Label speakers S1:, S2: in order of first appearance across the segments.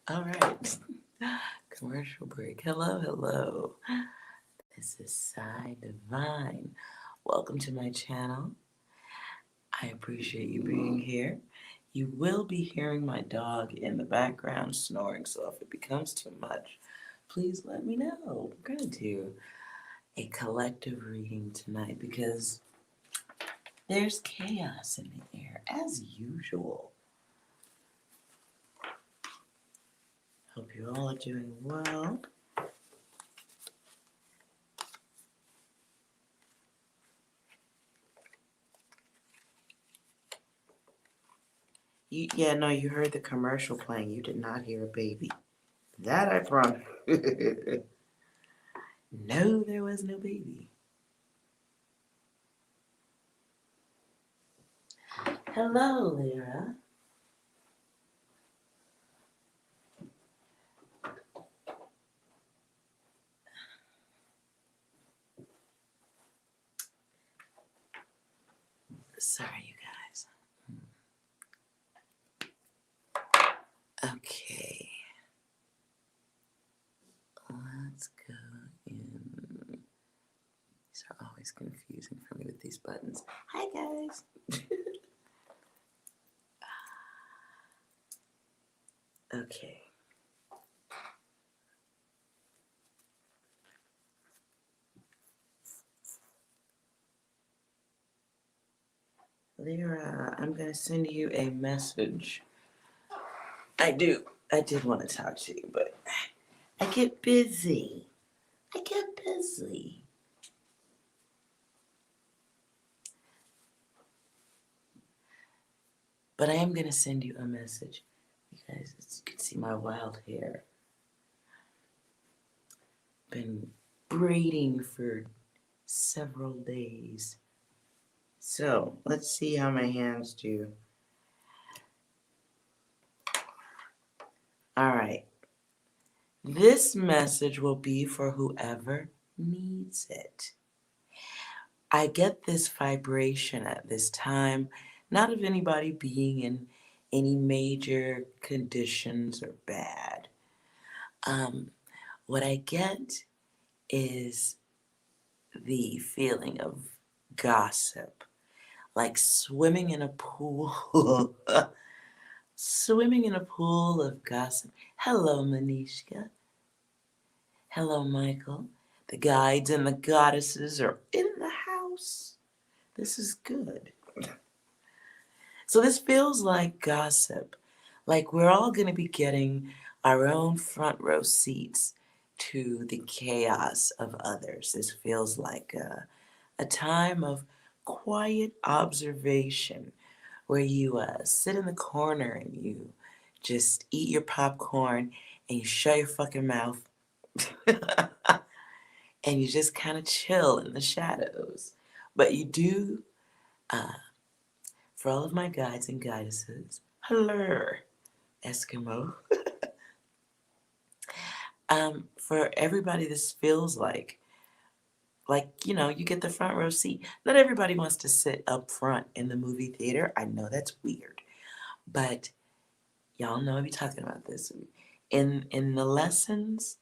S1: All right. Commercial break. Hello, hello. This is Psi Divine. Welcome to my channel. I appreciate you being here. You will be hearing my dog in the background snoring, so if it becomes too much, please let me know. We're going to do a collective reading tonight because there's chaos in the air, as usual. Hope you all are doing well. No, you heard the commercial playing. You did not hear a baby. That I promise. No, there was no baby. Hello, Lyra. Sorry, you guys. Okay. Let's go in. These are always confusing for me with these buttons. Hi, guys. Okay. Lyra, I'm going to send you a message. I did want to talk to you, but I get busy. But I am going to send you a message. You guys, as you can see my wild hair. Been braiding for several days. So, let's see how my hands do. Alright. This message will be for whoever needs it. I get this vibration at this time, not of anybody being in any major conditions or bad. What I get is the feeling of gossip, like swimming in a pool. Swimming in a pool of gossip. Hello, Manishka. Hello, Michael. The guides and the goddesses are in the house. This is good. So this feels like gossip. Like we're all going to be getting our own front row seats to the chaos of others. This feels like a time of quiet observation where you sit in the corner and you just eat your popcorn and you shut your fucking mouth and you just kind of chill in the shadows. But you do, for all of my guides and goddesses, hello, Eskimo. For everybody, this feels like, you get the front row seat. Not everybody wants to sit up front in the movie theater. I know that's weird, but y'all know I be talking about this. In the lessons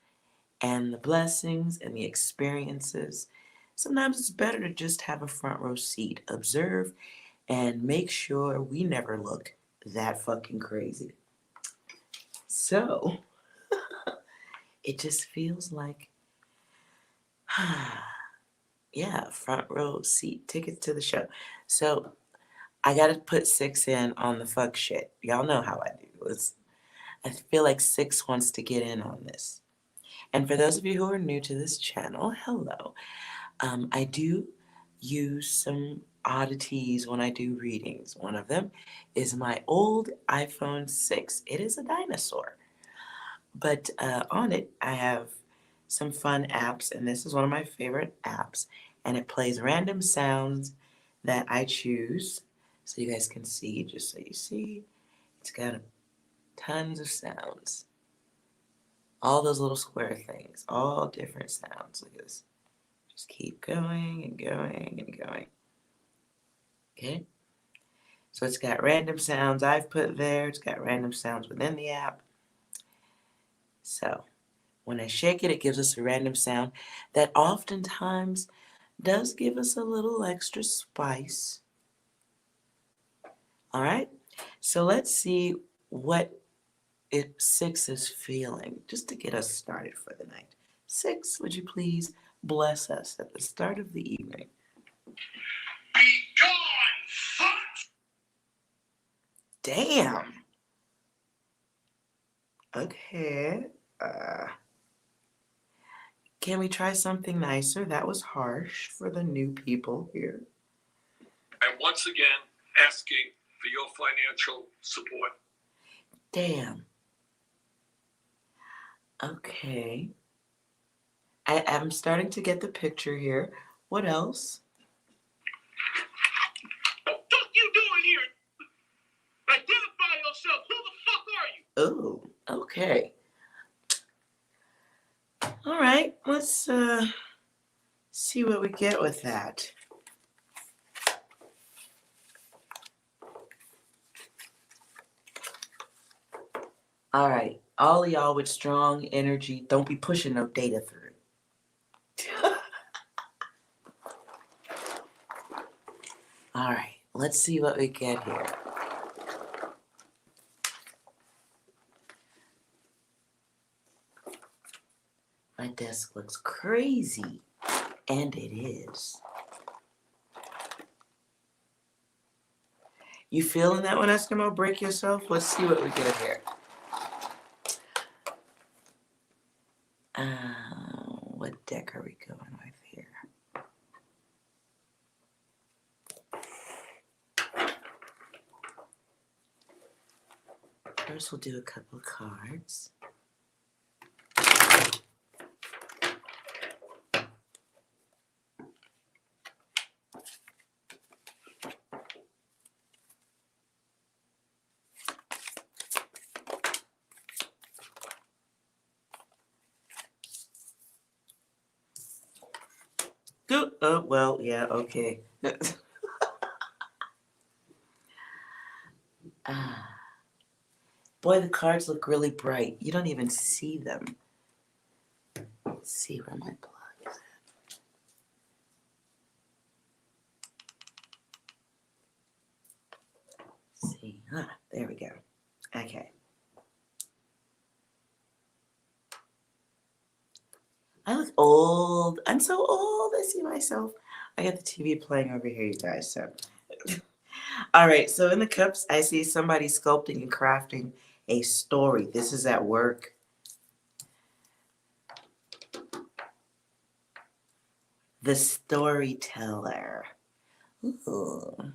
S1: and the blessings and the experiences, sometimes it's better to just have a front row seat, observe, and make sure we never look that fucking crazy. So, it just feels like, yeah, front row seat tickets to the show. So, I gotta put 6 in on the fuck shit. Y'all know how I do. I feel like 6 wants to get in on this. And for those of you who are new to this channel, hello. I do use some oddities when I do readings. One of them is my old iPhone 6. It is a dinosaur. But on it, I have some fun apps, and this is one of my favorite apps. And it plays random sounds that I choose, so you guys can see, just so you see. It's got tons of sounds. All those little square things, all different sounds. Look at this. Just keep going and going and going. Okay? So it's got random sounds I've put there. It's got random sounds within the app. So when I shake it, it gives us a random sound that oftentimes does give us a little extra spice. All right. So let's see what 6 is feeling, just to get us started for the night. 6, would you please bless us at the start of the evening?
S2: Be gone, fuck!
S1: Damn. Okay. Can we try something nicer? That was harsh for the new people here.
S2: And once again, asking for your financial support.
S1: Damn. Okay. I'm starting to get the picture here. What else?
S2: What the fuck you doing here? Identify yourself. Who the fuck are you?
S1: Oh, okay. All right, let's see what we get with that. All right, all of y'all with strong energy, don't be pushing no data through. All right, let's see what we get here. My desk looks crazy, and it is. You feeling that one, Eskimo? Break yourself? Let's see what we get here. What deck are we going with here? First, we'll do a couple of cards. Good. Oh, well, yeah, okay. Boy, the cards look really bright. You don't even see them. Let's see where my plug is at. Let's see. There we go. Okay. I look old. I'm so old. I see myself. I got the TV playing over here, you guys. So, all right. So in the cups, I see somebody sculpting and crafting a story. This is at work. The storyteller. Ooh.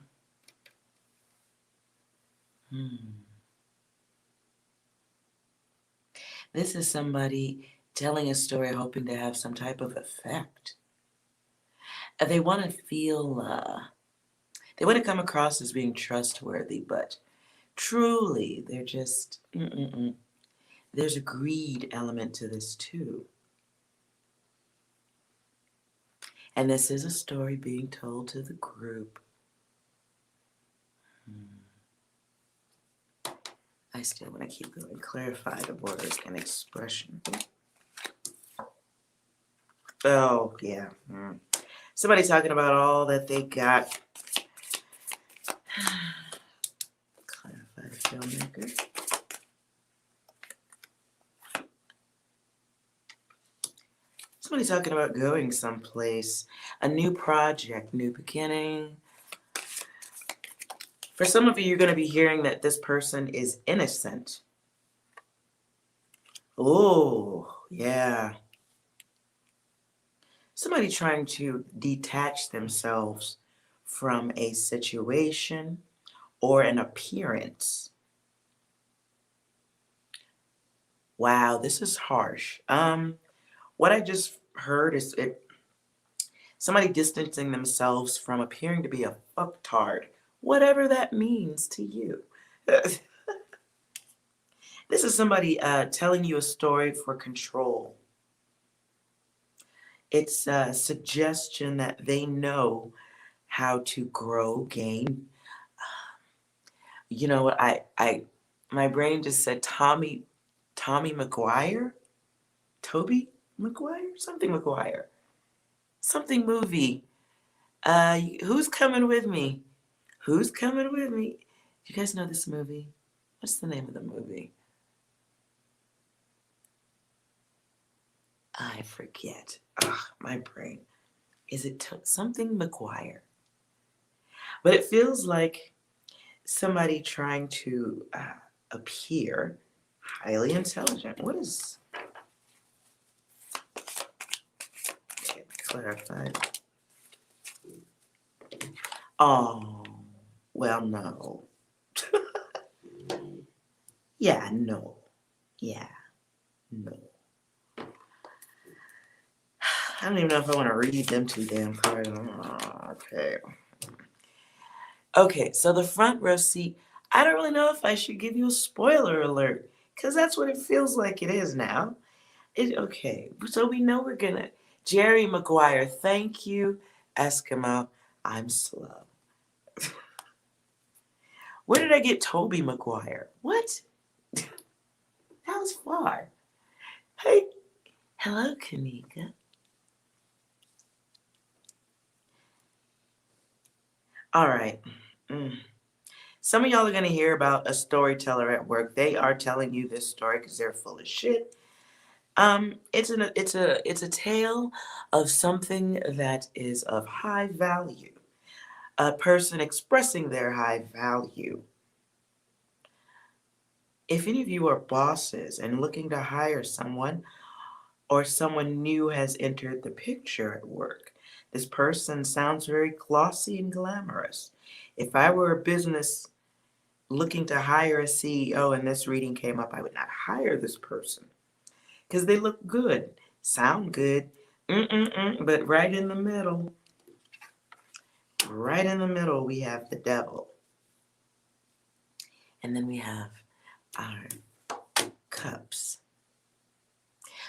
S1: This is somebody telling a story hoping to have some type of effect. They want to feel, they want to come across as being trustworthy, but truly they're just, There's a greed element to this too. And this is a story being told to the group. I still want to keep going. Clarify the words and expression. Oh, yeah. Somebody talking about all that they got. Clarify the filmmaker. Somebody talking about going someplace. A new project, new beginning. For some of you, you're going to be hearing that this person is innocent. Oh, yeah. Somebody trying to detach themselves from a situation or an appearance. Wow, this is harsh. What I just heard is somebody distancing themselves from appearing to be a fucktard, whatever that means to you. This is somebody telling you a story for control. It's a suggestion that they know how to grow, gain, You know what? My brain just said Tommy McGuire? Toby McGuire? Something McGuire. Something movie. Who's coming with me? Who's coming with me? You guys know this movie? What's the name of the movie? I forget. Ugh, my brain. Is it something McGuire? But it feels like somebody trying to appear highly intelligent. What is... Okay, clarified. Oh, well, no. Yeah, no. Yeah, no. I don't even know if I want to read them two damn cards. Okay. Okay, so the front row seat, I don't really know if I should give you a spoiler alert, because that's what it feels like it is now. Okay, so we know we're gonna... Jerry Maguire, thank you, Eskimo. I'm slow. Where did I get Toby Maguire? What? That was far. Hey, hello, Kanika. All right. Some of y'all are going to hear about a storyteller at work. They are telling you this story because they're full of shit. It's a tale of something that is of high value. A person expressing their high value. If any of you are bosses and looking to hire someone, or someone new has entered the picture at work, this person sounds very glossy and glamorous. If I were a business looking to hire a CEO and this reading came up, I would not hire this person because they look good, sound good, but right in the middle, we have the devil. And then we have our cups.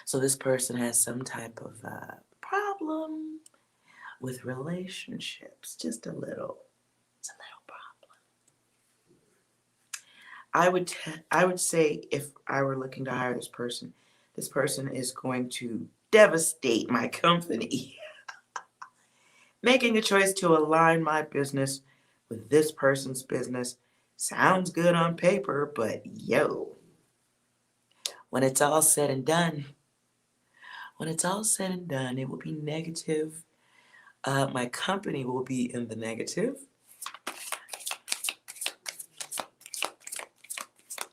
S1: So this person has some type of problem with relationships, just a little. It's a little problem. I would say if I were looking to hire this person is going to devastate my company. Making a choice to align my business with this person's business sounds good on paper, but yo, when it's all said and done, it will be negative. My company will be in the negative.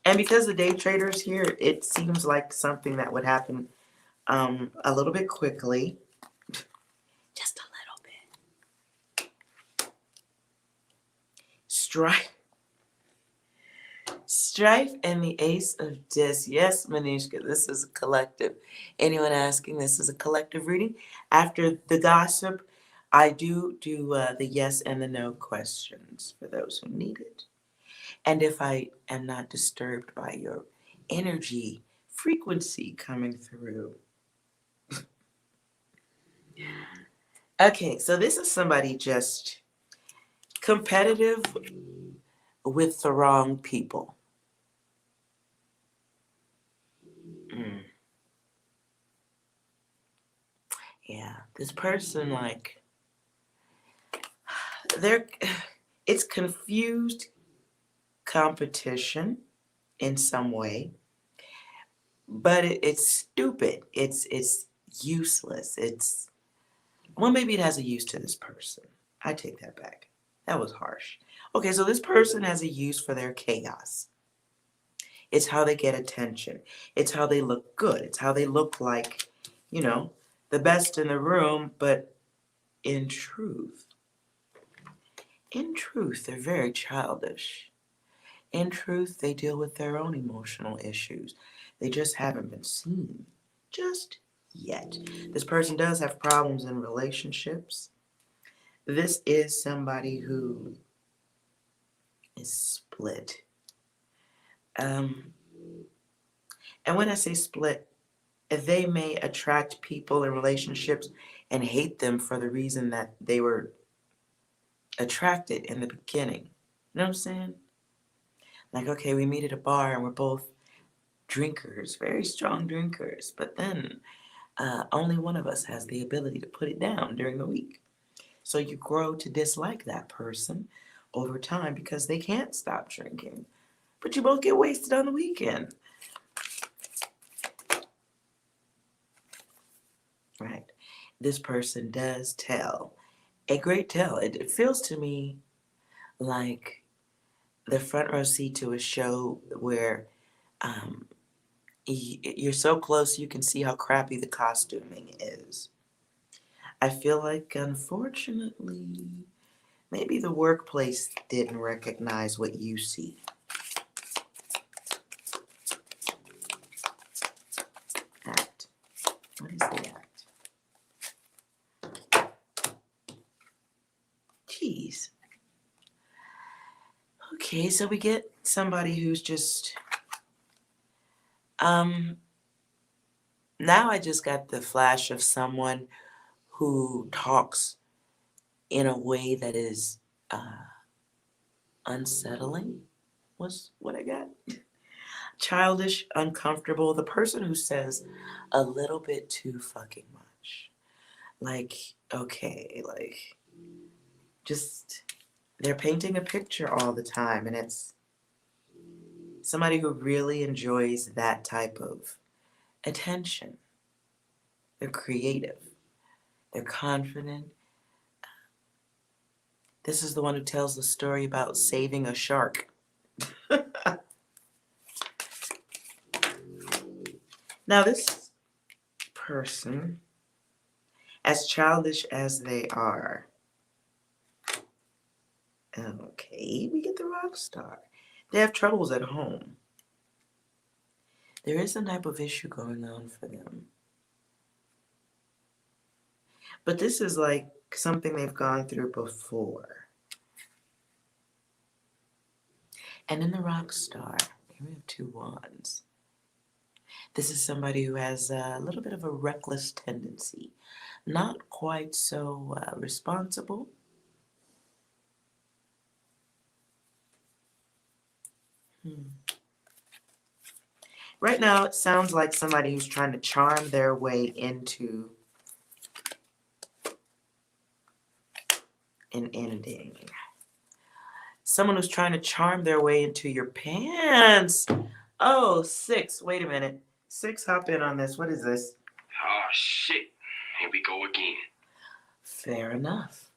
S1: And because the day traders here, it seems like something that would happen a little bit quickly. Just a little bit. Strife and the Ace of Discs. Yes, Manishka, this is a collective. Anyone asking, this is a collective reading. After the gossip, I do the yes and the no questions for those who need it. And if I am not disturbed by your energy, frequency coming through. Okay, so this is somebody just competitive with the wrong people. Yeah, this person, like, it's confused competition in some way, but it's stupid. It's useless. Well, maybe it has a use to this person. I take that back. That was harsh. Okay, so this person has a use for their chaos. It's how they get attention. It's how they look good. It's how they look like, the best in the room, but in truth, they're very childish. In truth, they deal with their own emotional issues. They just haven't been seen just yet. This person does have problems in relationships. This is somebody who is split. And when I say split, they may attract people in relationships and hate them for the reason that they were attracted in the beginning. You know what I'm saying? Like, okay, we meet at a bar and we're both drinkers, very strong drinkers, but then only one of us has the ability to put it down during the week. So you grow to dislike that person over time because they can't stop drinking. But you both get wasted on the weekend. Right. This person does tell a great tale. It feels to me like the front row seat to a show where um, you're so close you can see how crappy the costuming is. I feel like, unfortunately, maybe the workplace didn't recognize what you see. Act. What is the act? Jeez. Okay, so we get somebody who's just now I just got the flash of someone who talks in a way that is unsettling, was what I got. Childish, uncomfortable, the person who says a little bit too fucking much. Like, okay, like, just, they're painting a picture all the time, and it's somebody who really enjoys that type of attention. They're creative, they're confident. This is the one who tells the story about saving a shark. Now, this person, as childish as they are, okay, we get the rock star. They have troubles at home. There is some type of issue going on for them. But this is like something they've gone through before. And in the rock star, here we have 2 wands. This is somebody who has a little bit of a reckless tendency. Not quite so responsible. Right now, it sounds like somebody who's trying to charm their way into an ending. Someone who's trying to charm their way into your pants. Oh, 6. Wait a minute. 6, hop in on this. What is this?
S2: Oh, shit. Here we go again.
S1: Fair enough.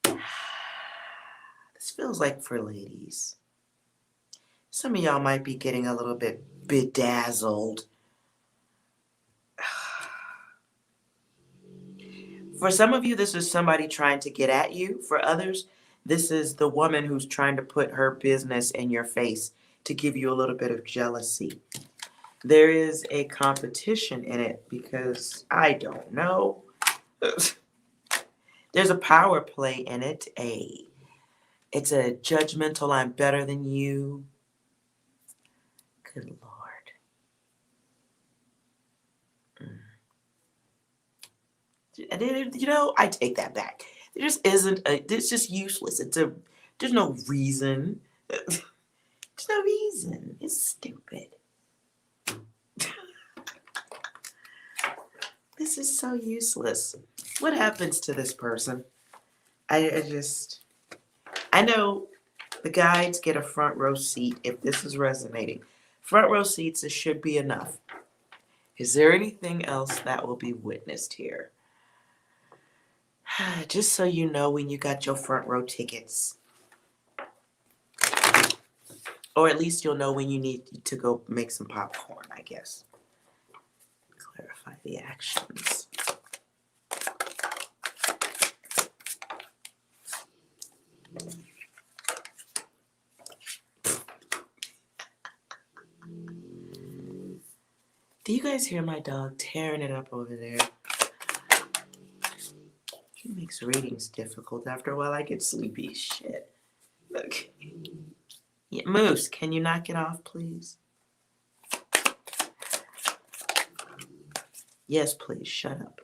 S1: This feels like for ladies. Some of y'all might be getting a little bit bedazzled. For some of you, this is somebody trying to get at you. For others, this is the woman who's trying to put her business in your face to give you a little bit of jealousy. There is a competition in it because, I don't know. There's a power play in it. It's a judgmental, I'm better than you. Good Lord. You know, I take that back. There just isn't it's just useless. There's no reason. There's no reason. It's stupid. This is so useless. What happens to this person? I know the guides get a front row seat if this is resonating. Front row seats, it should be enough. Is there anything else that will be witnessed here? Just so you know when you got your front row tickets. Or at least you'll know when you need to go make some popcorn, I guess. Clarify the actions. Do you guys hear my dog tearing it up over there? He makes readings difficult. After a while, I get sleepy. Shit. Look. Yeah, Moose, can you knock it off, please? Yes, please. Shut up.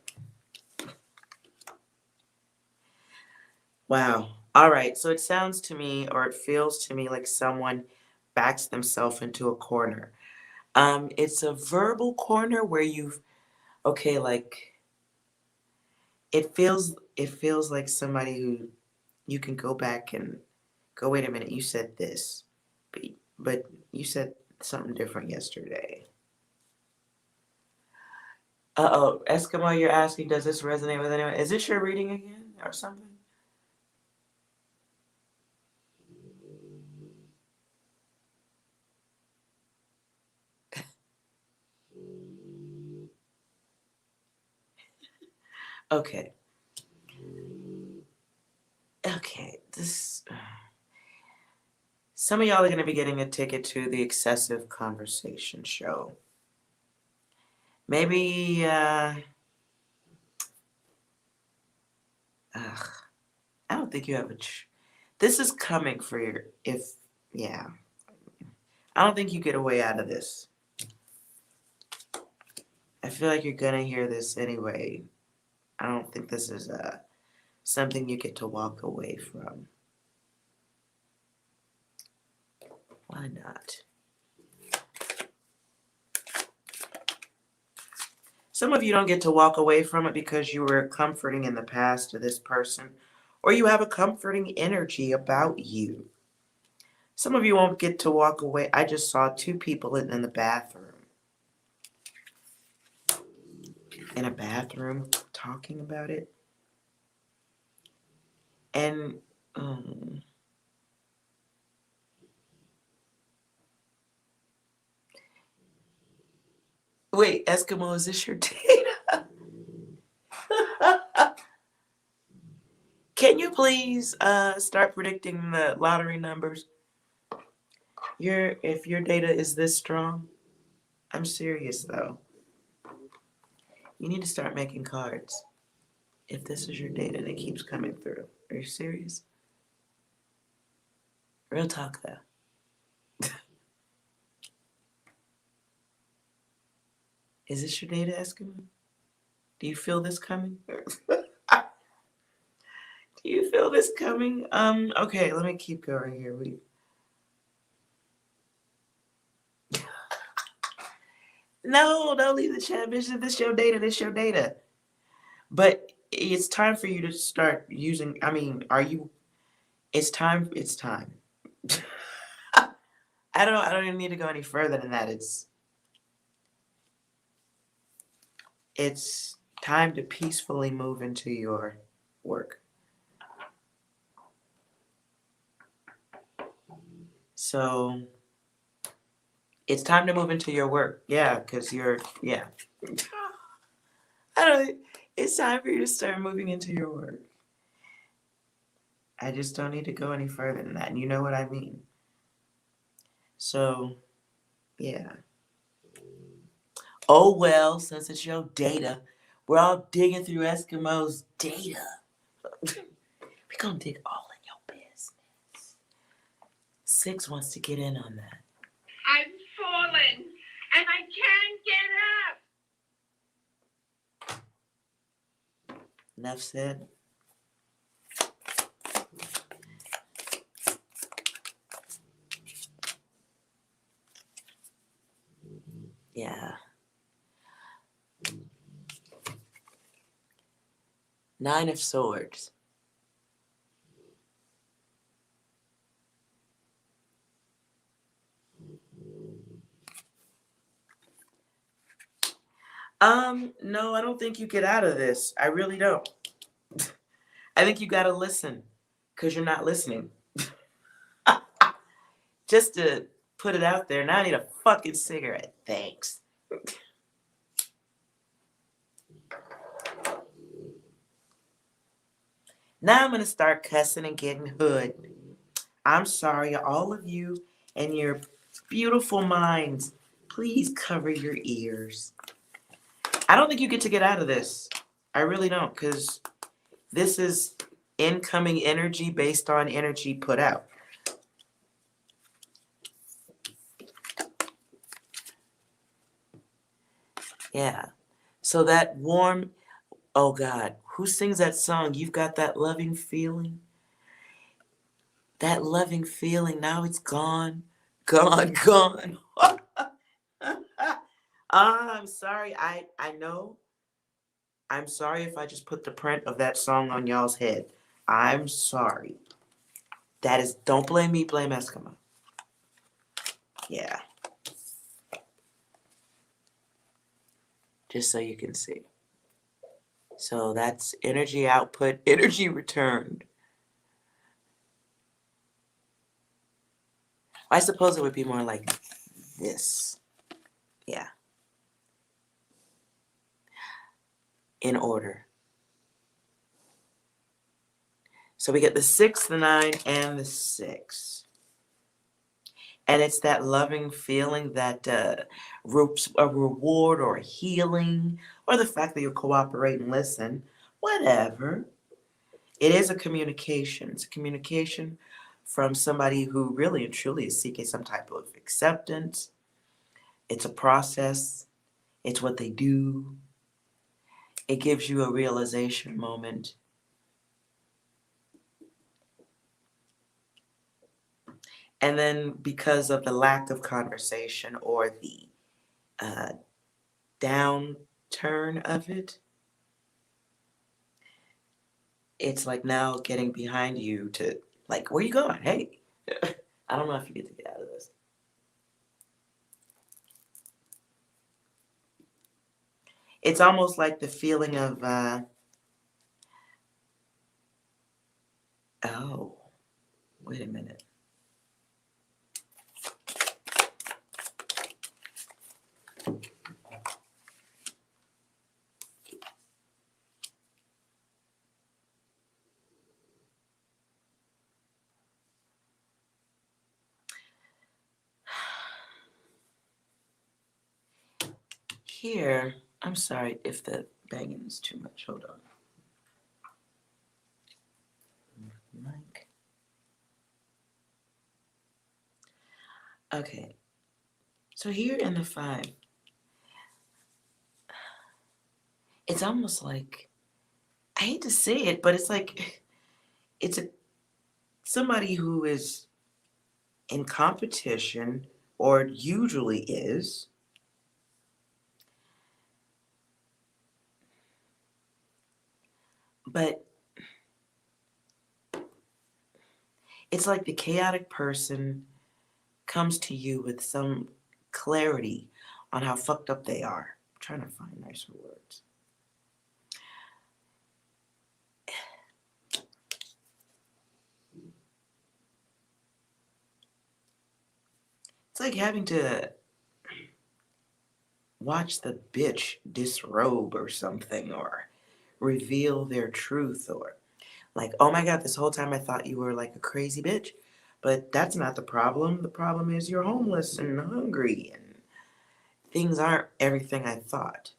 S1: Wow. All right, so it sounds to me, or it feels to me like someone backs themselves into a corner. It's a verbal corner where you've okay, like it feels like somebody who you can go back and go, wait a minute, you said this, but you said something different yesterday. Uh-oh, Eskimo, you're asking, does this resonate with anyone? Is this your reading again or something? Okay. Okay. Some of y'all are going to be getting a ticket to the Excessive Conversation show. Maybe, ugh, I don't think you have this is coming for yeah. I don't think you get a way out of this. I feel like you're gonna hear this anyway. I don't think this is something you get to walk away from. Why not? Some of you don't get to walk away from it because you were comforting in the past to this person, or you have a comforting energy about you. Some of you won't get to walk away. I just saw two people in the bathroom. In a bathroom talking about it. And wait, Eskimo, is this your data? Can you please start predicting the lottery numbers? If your data is this strong, I'm serious though. You need to start making cards. If this is your data and it keeps coming through. Are you serious? Real talk though. Is this your data, Eskimo? Do you feel this coming? Do you feel this coming? Okay, let me keep going here. No, don't leave the chat, bitch. This your data, this your data. But it's time for you to start using, it's time. I don't even need to go any further than that. It's time to peacefully move into your work. So it's time to move into your work. Yeah, because yeah. It's time for you to start moving into your work. I just don't need to go any further than that. And you know what I mean. So, yeah. Oh, well, since it's your data, we're all digging through Eskimo's data. We're going to dig all in your business. 6 wants to get in on that.
S2: I've fallen and I can't get up.
S1: Enough said. Yeah. 9 of Swords. No, I don't think you get out of this. I really don't. I think you gotta listen, because you're not listening. Just to put it out there, now I need a fucking cigarette. Thanks. Now I'm gonna start cussing and getting hood. I'm sorry, all of you and your beautiful minds. Please cover your ears. I don't think you get to get out of this. I really don't, because this is incoming energy based on energy put out. Yeah. So that warm, oh God, who sings that song? You've got that loving feeling. That loving feeling, now it's gone, gone, gone. I'm sorry. I know. I'm sorry if I just put the print of that song on y'all's head. I'm sorry. That is, don't blame me, blame Eskimo. Yeah. Just so you can see. So that's energy output, energy returned. I suppose it would be more like this. Yeah. In order. So we get the 6, the 9, and the 6. And it's that loving feeling that a reward or a healing, or the fact that you cooperate and listen, whatever. It is a communication. It's a communication from somebody who really and truly is seeking some type of acceptance. It's a process. It's what they do. It gives you a realization moment. And then because of the lack of conversation or the downturn of it, it's like now getting behind you to, like, where you going? Hey, I don't know if you get to get out of this. It's almost like the feeling of, oh, wait a minute. Here, I'm sorry if the banging is too much. Hold on. Mic. Okay. So here in the 5, it's almost like, I hate to say it, but it's like it's somebody who is in competition, or usually is, but it's like the chaotic person comes to you with some clarity on how fucked up they are. I'm trying to find nicer words. It's like having to watch the bitch disrobe or something, or reveal their truth, or like, oh my God, this whole time I thought you were like a crazy bitch. But that's not the problem. The problem is you're homeless and hungry and things aren't everything I thought.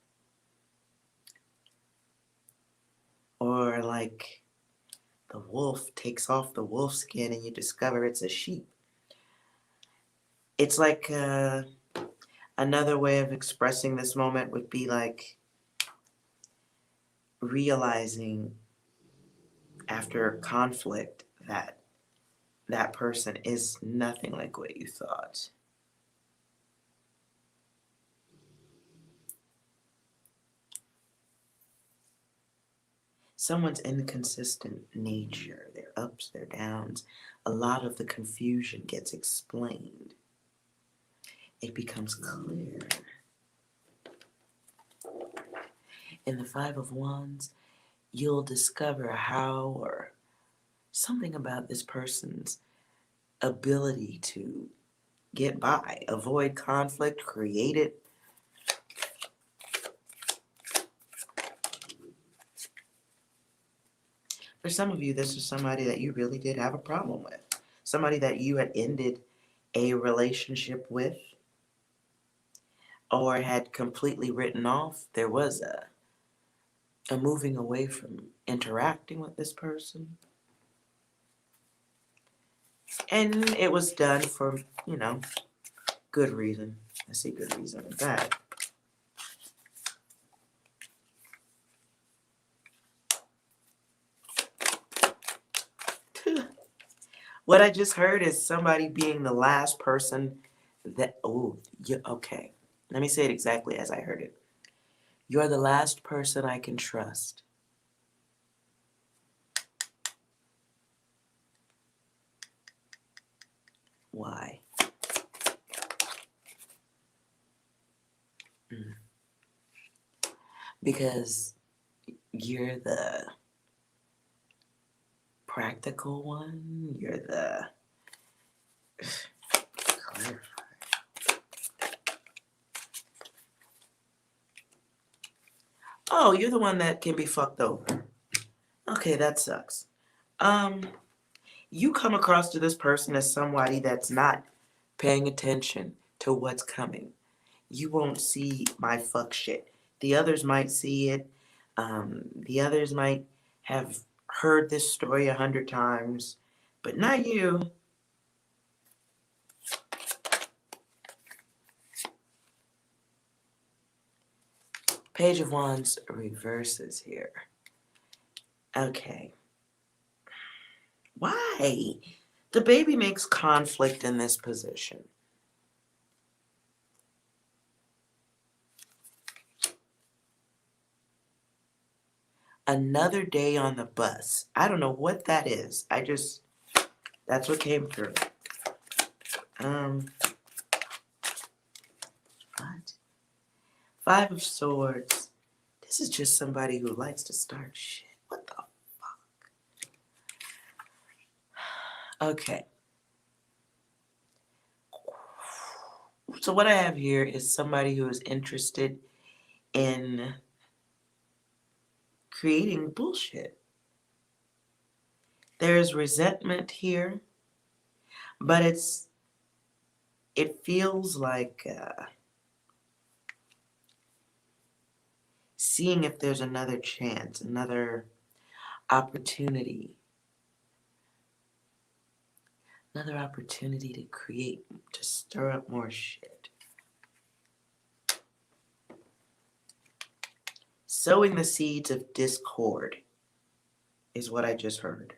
S1: Or like the wolf takes off the wolf skin and you discover it's a sheep. It's like another way of expressing this moment would be like realizing after conflict that that person is nothing like what you thought. Someone's inconsistent nature, their ups, their downs, a lot of the confusion gets explained. It becomes clear. In the 5 of Wands, you'll discover how, or something about this person's ability to get by, avoid conflict, create it. For some of you, this is somebody that you really did have a problem with. Somebody that you had ended a relationship with or had completely written off. There was a moving away from interacting with this person. And it was done for, good reason. I see good reason in that. What I just heard is somebody being the last person that, oh, yeah, okay. Let me say it exactly as I heard it. You're the last person I can trust. Why? Because you're the practical one. You're the oh, you're the one that can be fucked over. Okay, that sucks. You come across to this person as somebody that's not paying attention to what's coming. You won't see my fuck shit. The others might see it. The others might have heard this story 100 times, but not you. Page of Wands reverses here. Okay. Why? The baby makes conflict in this position. Another day on the bus. I don't know what that is. That's what came through. What? Five of Swords. This is just somebody who likes to start shit. What the fuck? Okay. So what I have here is somebody who is interested in creating bullshit. There's resentment here, but it feels like seeing if there's another chance, another opportunity to create, to stir up more shit. Sowing the seeds of discord is what I just heard.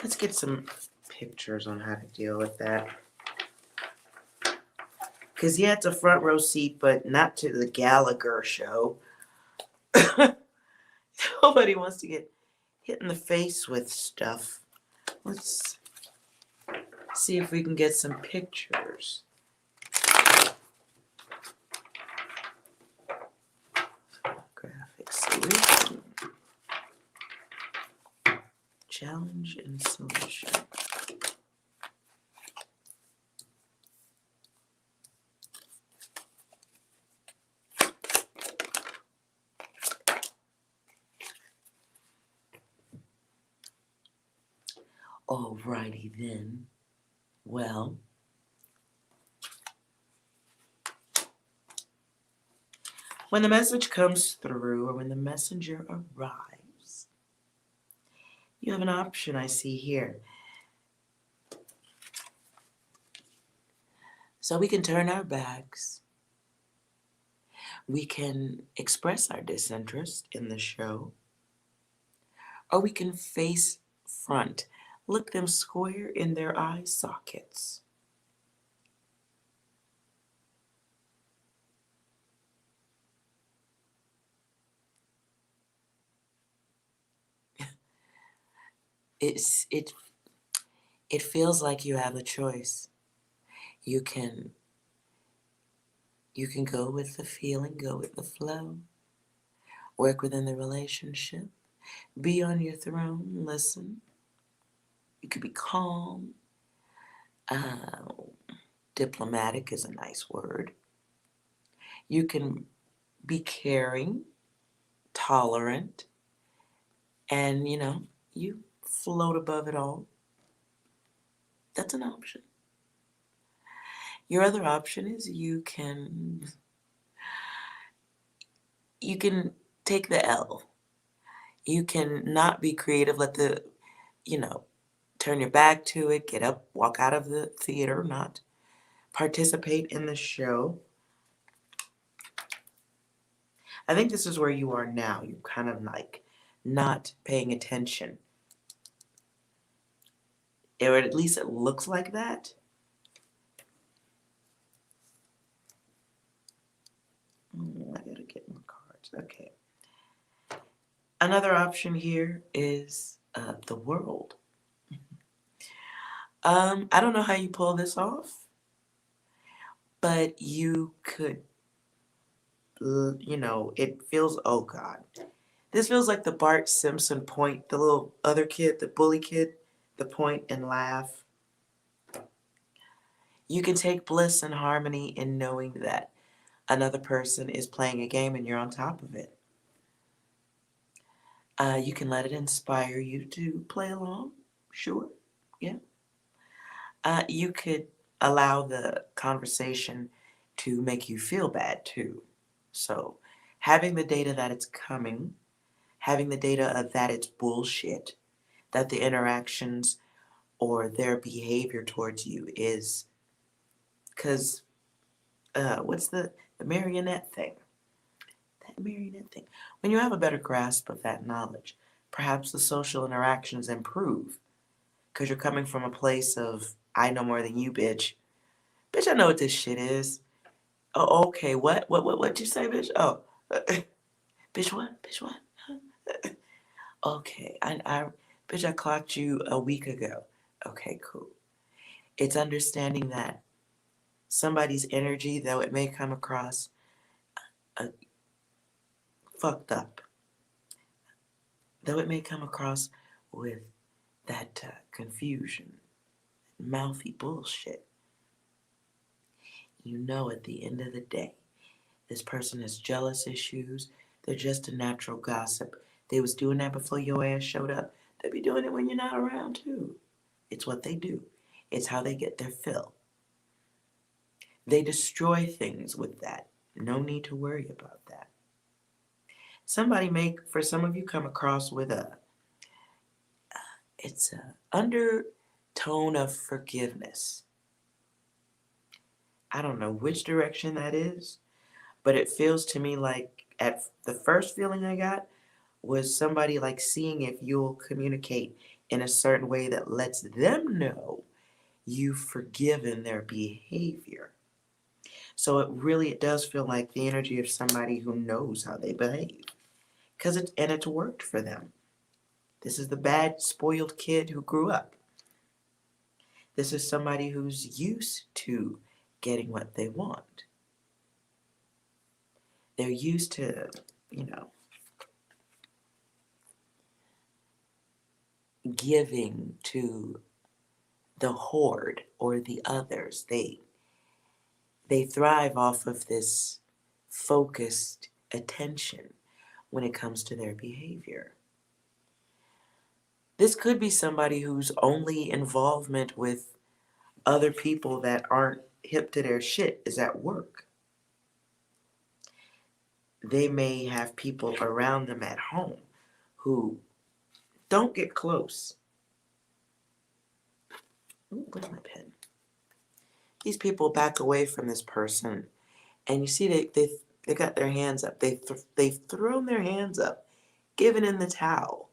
S1: Let's get some pictures on how to deal with that. Because, yeah, it's a front row seat, but not to the Gallagher show. Nobody wants to get hit in the face with stuff. Let's see if we can get some pictures. Graphic solution. Challenge and solution. Alrighty then. Well, when the message comes through, or when the messenger arrives, you have an option I see here. So we can turn our backs. We can express our disinterest in the show. Or we can face front, look them square in their eye sockets. It feels like you have a choice. You can go with the feeling, go with the flow, work within the relationship, be on your throne, listen. You could be calm. Diplomatic is a nice word. You can be caring, tolerant, and you float above it all. That's an option. Your other option is you can take the L. You can not be creative, let turn your back to it, get up, walk out of the theater, not participate in the show. I think this is where you are now. You kind of like not paying attention. Or at least it looks like that. I gotta get more cards. Okay. Another option here is the world. I don't know how you pull this off, but you could, it feels, oh God. This feels like the Bart Simpson point, the little other kid, the bully kid, the point and laugh. You can take bliss and harmony in knowing that another person is playing a game and you're on top of it. You can let it inspire you to play along. Sure. Yeah. You could allow the conversation to make you feel bad too. So having the data that it's coming, having the data of that it's bullshit, that the interactions or their behavior towards you is, because what's the marionette thing? That marionette thing. When you have a better grasp of that knowledge, perhaps the social interactions improve because you're coming from a place of, I know more than you, bitch. Bitch, I know what this shit is. Oh, okay. What you say, bitch? Oh, bitch, what? Bitch, what? Okay, bitch, I clocked you a week ago. Okay, cool. It's understanding that somebody's energy, though it may come across fucked up, though it may come across with that confusion, mouthy bullshit, you know at the end of the day, this person has jealous issues. They're just a natural gossip. They was doing that before your ass showed up. They'll be doing it when you're not around too. It's what they do. It's how they get their fill. They destroy things with that. No need to worry about that. Somebody may, for some of you, come across with it's a undertone of forgiveness. I don't know which direction that is, but it feels to me like at the first feeling I got was somebody like seeing if you'll communicate in a certain way that lets them know you've forgiven their behavior. So it does feel like the energy of somebody who knows how they behave. It's worked for them. This is the bad, spoiled kid who grew up. This is somebody who's used to getting what they want. They're used to, giving to the horde or the others. They thrive off of this focused attention when it comes to their behavior. This could be somebody whose only involvement with other people that aren't hip to their shit is at work. They may have people around them at home who don't get close. Ooh, where's my pen? These people back away from this person, and you see they got their hands up. They've thrown their hands up, given in the towel.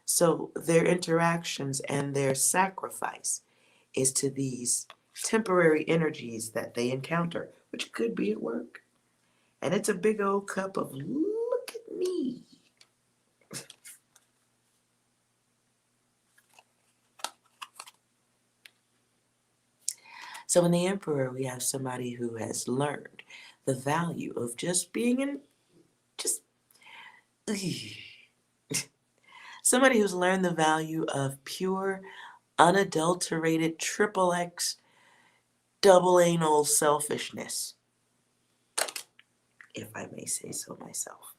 S1: So their interactions and their sacrifice is to these temporary energies that they encounter, which could be at work. And it's a big old cup of look at me. So in the Emperor, we have somebody who has learned the value of just being somebody who's learned the value of pure, unadulterated, triple X, double anal selfishness, if I may say so myself.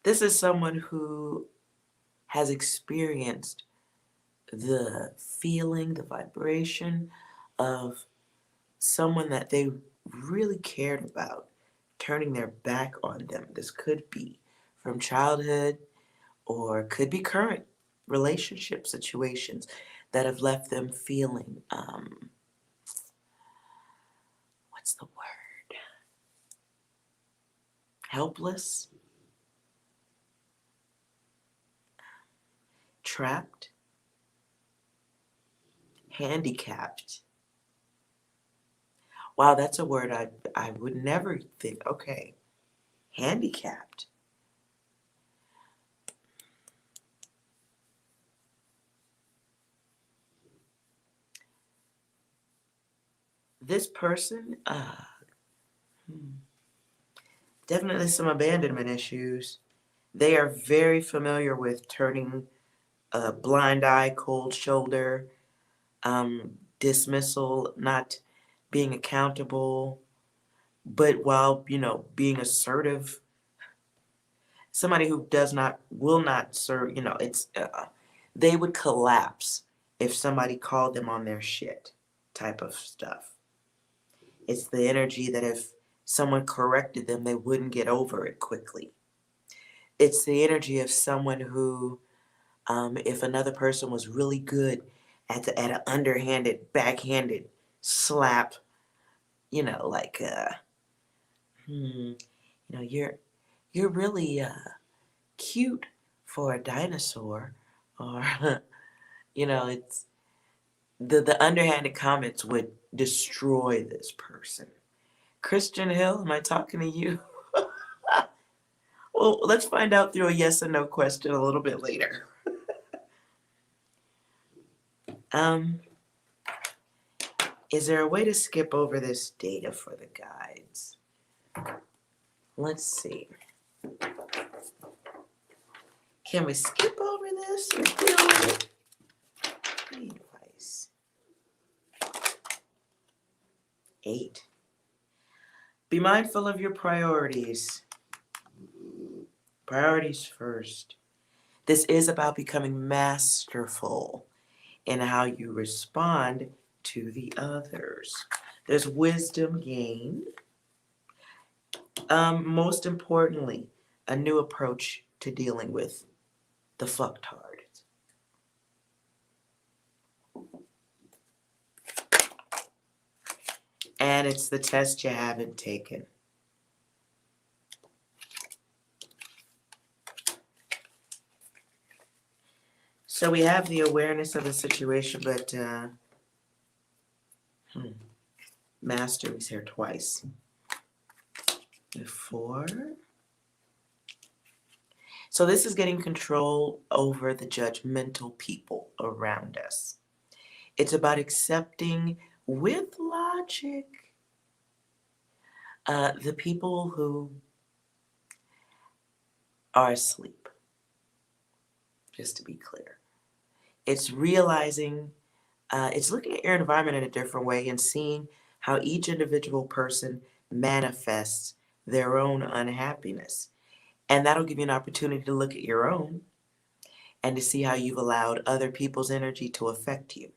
S1: This is someone who has experienced the feeling, the vibration of someone that they really cared about turning their back on them. This could be from childhood or could be current relationship situations that have left them feeling, what's the word? helpless, trapped, handicapped. Wow, that's a word I would never think. Okay, handicapped. This person, definitely some abandonment issues. They are very familiar with turning a blind eye, cold shoulder, dismissal, not being accountable, but while, being assertive. Somebody who will not serve, they would collapse if somebody called them on their shit type of stuff. It's the energy that if someone corrected them, they wouldn't get over it quickly. It's the energy of someone who, if another person was really good at an underhanded, backhanded slap, like, you're really cute for a dinosaur, or it's the underhanded comments would destroy this person. Christian Hill, am I talking to you? Well, let's find out through a yes and no question a little bit later. Is there a way to skip over this data for the guides? Let's see. Can we skip over this or deal with it? Advice. 8. Be mindful of your priorities. Priorities first. This is about becoming masterful in how you respond to the others. There's wisdom gained. Most importantly, a new approach to dealing with the fucktard. And it's the test you haven't taken. So we have the awareness of the situation, but Master is here twice. 4. So this is getting control over the judgmental people around us. It's about accepting with logic the people who are asleep, just to be clear. It's realizing, it's looking at your environment in a different way and seeing how each individual person manifests their own unhappiness. And that'll give you an opportunity to look at your own and to see how you've allowed other people's energy to affect you.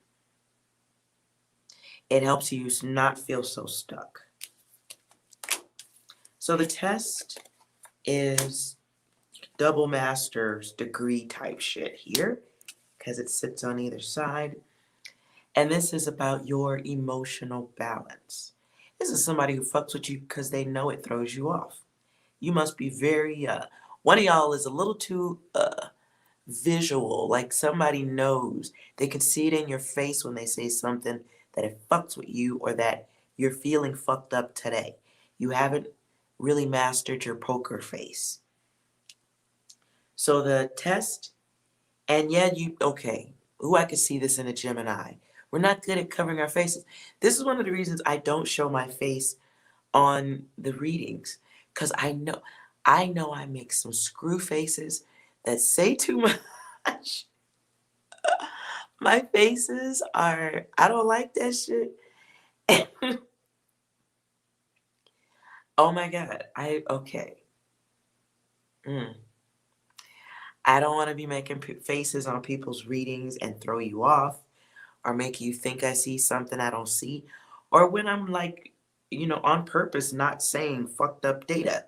S1: It helps you not feel so stuck. So the test is double master's degree type shit here, because it sits on either side. And this is about your emotional balance. This is somebody who fucks with you because they know it throws you off. You must be very, one of y'all is a little too visual, like somebody knows. They can see it in your face when they say something that it fucks with you or that you're feeling fucked up today. You haven't really mastered your poker face. So the test, and yeah, okay, I could see this in a Gemini. We're not good at covering our faces. This is one of the reasons I don't show my face on the readings, because I know I make some screw faces that say too much. My faces are, I don't like that shit. Oh my God, okay. I don't want to be making faces on people's readings and throw you off or make you think I see something I don't see. Or when I'm like, on purpose not saying fucked up data.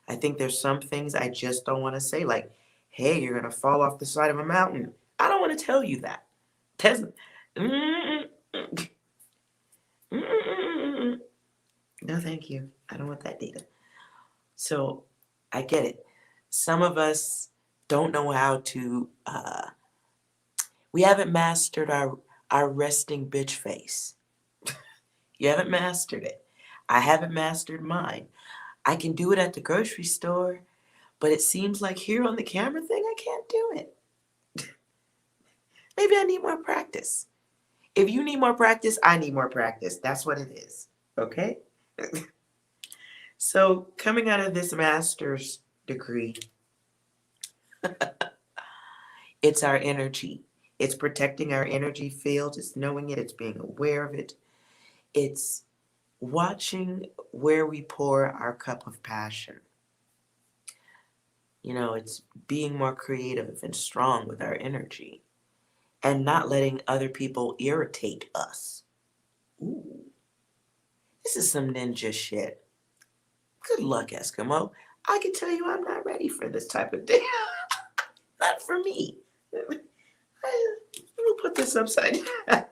S1: I think there's some things I just don't want to say, like, hey, you're going to fall off the side of a mountain. I don't want to tell you that. No, thank you. I don't want that data. So I get it. Some of us don't know how to, we haven't mastered our resting bitch face. You haven't mastered it. I haven't mastered mine. I can do it at the grocery store, but it seems like here on the camera thing, I can't do it. Maybe I need more practice. If you need more practice, I need more practice. That's what it is. Okay? So, coming out of this master's degree, it's our energy. It's protecting our energy field. It's knowing it. It's being aware of it. It's watching where we pour our cup of passion. You know, it's being more creative and strong with our energy and not letting other people irritate us. Ooh, this is some ninja shit. Good luck, Eskimo. I can tell you I'm not ready for this type of thing. Not for me. Let me put this upside down.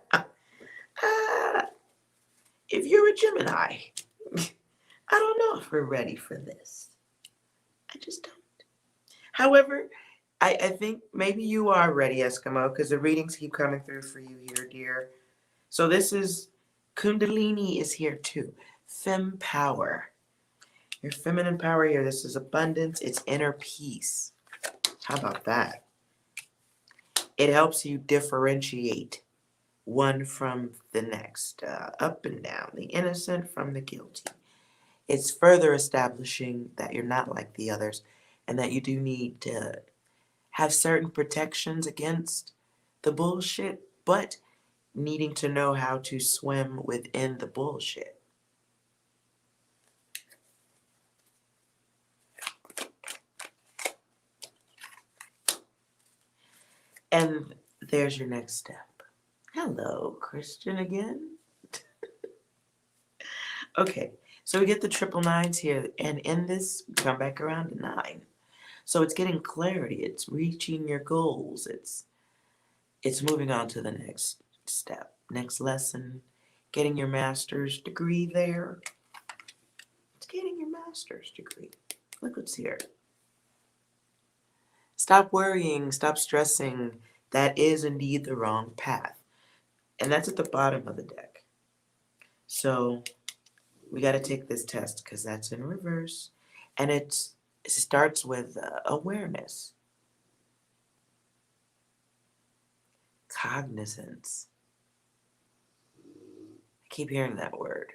S1: If you're a Gemini, I don't know if we're ready for this. I just don't. However, I think maybe you are ready, Eskimo, because the readings keep coming through for you here, dear. So this is, Kundalini is here too. Fem power. Your feminine power here. This is abundance. It's inner peace. How about that? It helps you differentiate one from the next, up and down, the innocent from the guilty. It's further establishing that you're not like the others and that you do need to have certain protections against the bullshit, but needing to know how to swim within the bullshit. And there's your next step. Hello, Christian again. Okay, so we get the triple nines here, and in this, we come back around to 9. So it's getting clarity, it's reaching your goals, it's moving on to the next step, next lesson, getting your master's degree there. It's getting your master's degree. Look what's here. Stop worrying, stop stressing. That is indeed the wrong path. And that's at the bottom of the deck. So we got to take this test because that's in reverse. And it starts with awareness, cognizance. I keep hearing that word,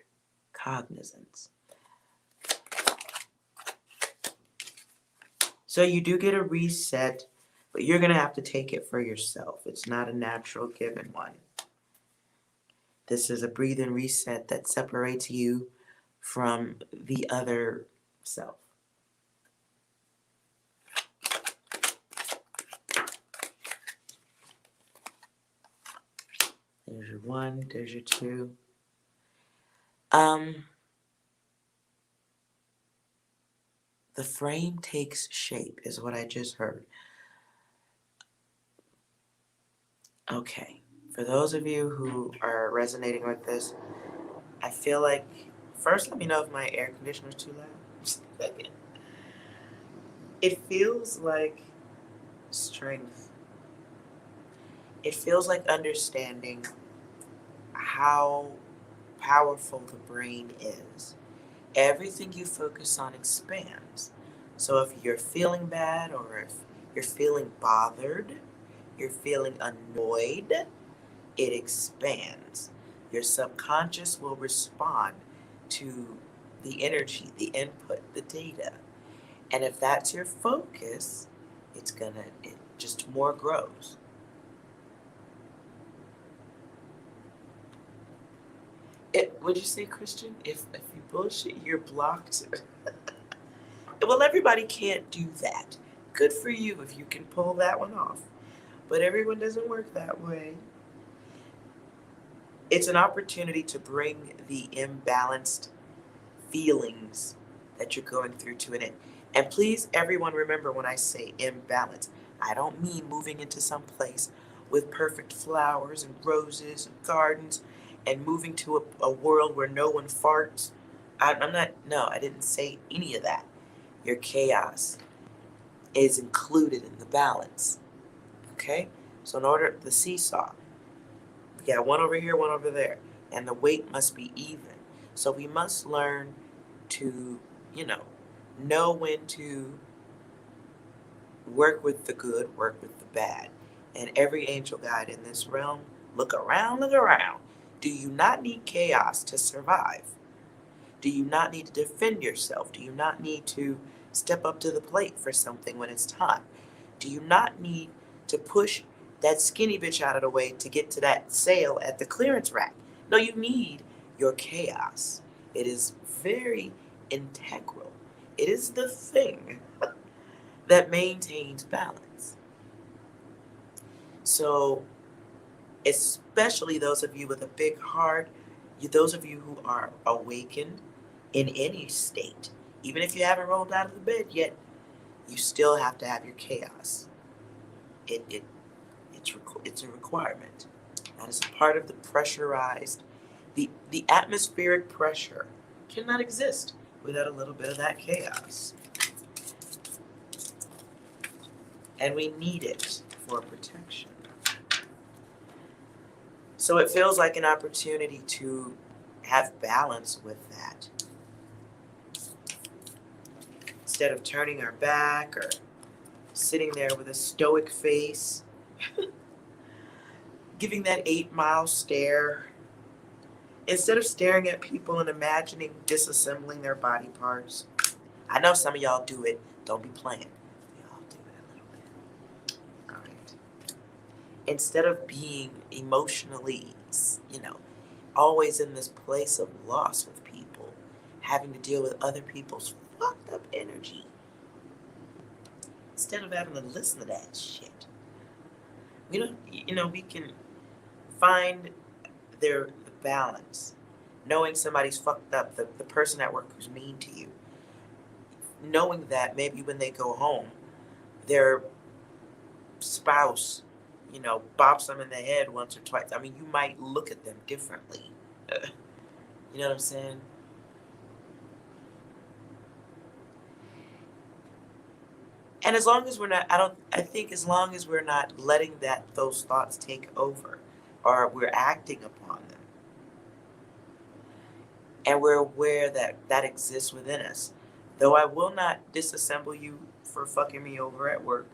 S1: cognizance. So you do get a reset, but you're going to have to take it for yourself. It's not a natural given one. This is a breathe and reset that separates you from the other self. There's your 1, there's your 2. The frame takes shape is what I just heard. Okay, for those of you who are resonating with this, I feel like, first let me know if my air conditioner is too loud. It feels like strength. It feels like understanding how powerful the brain is. Everything you focus on expands. So if you're feeling bad or if you're feeling bothered, you're feeling annoyed, it expands. Your subconscious will respond to the energy, the input, the data. And if that's your focus, it just more grows. Would you say, Christian, if you bullshit, you're blocked? Well, everybody can't do that. Good for you if you can pull that one off. But everyone doesn't work that way. It's an opportunity to bring the imbalanced feelings that you're going through to an end. And please, everyone, remember when I say imbalance, I don't mean moving into some place with perfect flowers and roses and gardens and moving to a world where no one farts. I didn't say any of that. your chaos is included in the balance. Okay? So in order, the seesaw, we got one over here, one over there, and the weight must be even. So we must learn to, know when to work with the good, work with the bad. And every angel guide in this realm, look around, look around. Do you not need chaos to survive? Do you not need to defend yourself? Do you not need to step up to the plate for something when it's time? Do you not need to push that skinny bitch out of the way to get to that sale at the clearance rack? No, you need your chaos. It is very integral. It is the thing that maintains balance. So, especially those of you with a big heart, those of you who are awakened in any state, even if you haven't rolled out of the bed yet, you still have to have your chaos. It's a requirement. That is a part of the pressurized, the atmospheric pressure cannot exist without a little bit of that chaos. And we need it for protection. So it feels like an opportunity to have balance with that. Instead of turning our back or sitting there with a stoic face, giving that 8-mile stare, instead of staring at people and imagining disassembling their body parts. I know some of y'all do it. Don't be playing. We all do it a little bit. All right. Instead of being emotionally, always in this place of loss with people, having to deal with other people's fucked up energy, instead of having to listen to that shit, we can find the balance. Knowing somebody's fucked up, the person at work who's mean to you, knowing that maybe when they go home, their spouse, bops them in the head once or twice. I mean, you might look at them differently. You know what I'm saying? And as long as we're not, I think as long as we're not letting those thoughts take over, or we're acting upon them, and we're aware that exists within us. Though I will not disassemble you for fucking me over at work,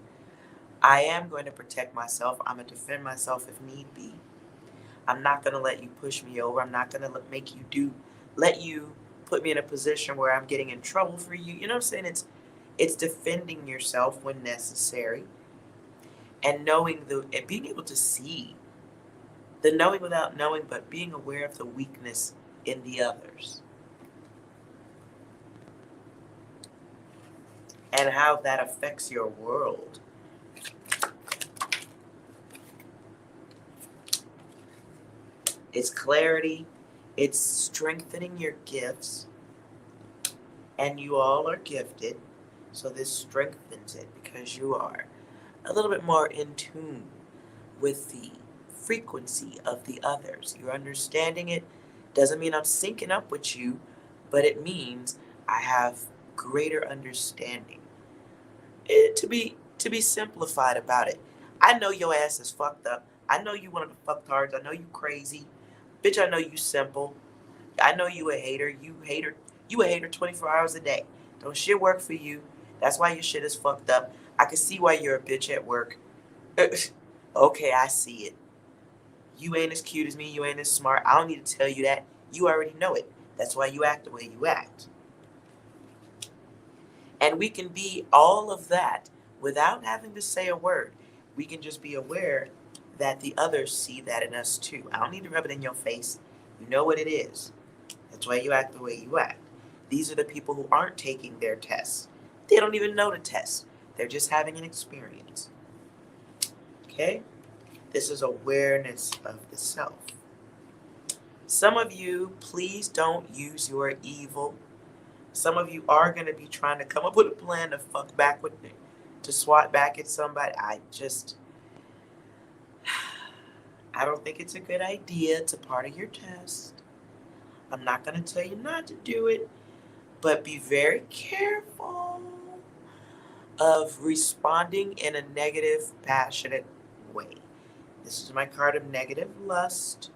S1: I am going to protect myself. I'm going to defend myself if need be. I'm not going to let you push me over. I'm not going to let you put me in a position where I'm getting in trouble for you. You know what I'm saying? It's defending yourself when necessary, and and being able to see the knowing without knowing, but being aware of the weakness in the others and how that affects your world. It's clarity, it's strengthening your gifts, and you all are gifted, so this strengthens it because you are a little bit more in tune with the frequency of the others. You're understanding it. Doesn't mean I'm syncing up with you, but it means I have greater understanding. To be simplified about it, I know your ass is fucked up. I know you one of the fucktards. I know you crazy. Bitch, I know you simple. I know you a hater. You a hater 24 hours a day. Don't shit work for you. That's why your shit is fucked up. I can see why you're a bitch at work. Okay, I see it. You ain't as cute as me. You ain't as smart. I don't need to tell you that. You already know it. That's why you act the way you act. And we can be all of that without having to say a word. We can just be aware that the others see that in us too. I don't need to rub it in your face. You know what it is. That's why you act the way you act. These are the people who aren't taking their tests. They don't even know the test. They're just having an experience. Okay? This is awareness of the self. Some of you, please don't use your evil. Some of you are going to be trying to come up with a plan to fuck back with me, to swat back at somebody. I don't think it's a good idea. It's a part of your test. I'm not going to tell you not to do it, but be very careful. of responding in a negative, passionate way. This is my card of negative lust.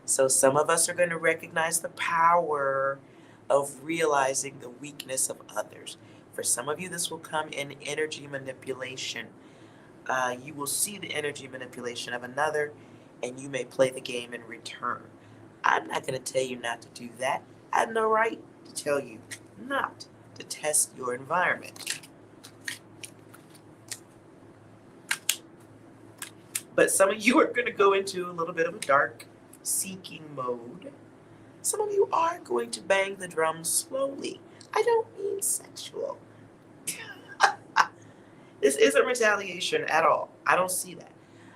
S1: So some of us are going to recognize the power of realizing the weakness of others. For some of you, this will come in energy manipulation. You will see the energy manipulation of another, and you may play the game in return. I'm not going to tell you not to do that. I have no right to tell you not to test your environment. But some of you are going to go into a little bit of a dark seeking mode. Some of you are going to bang the drum slowly. I don't mean sexual. This isn't retaliation at all. I don't see that.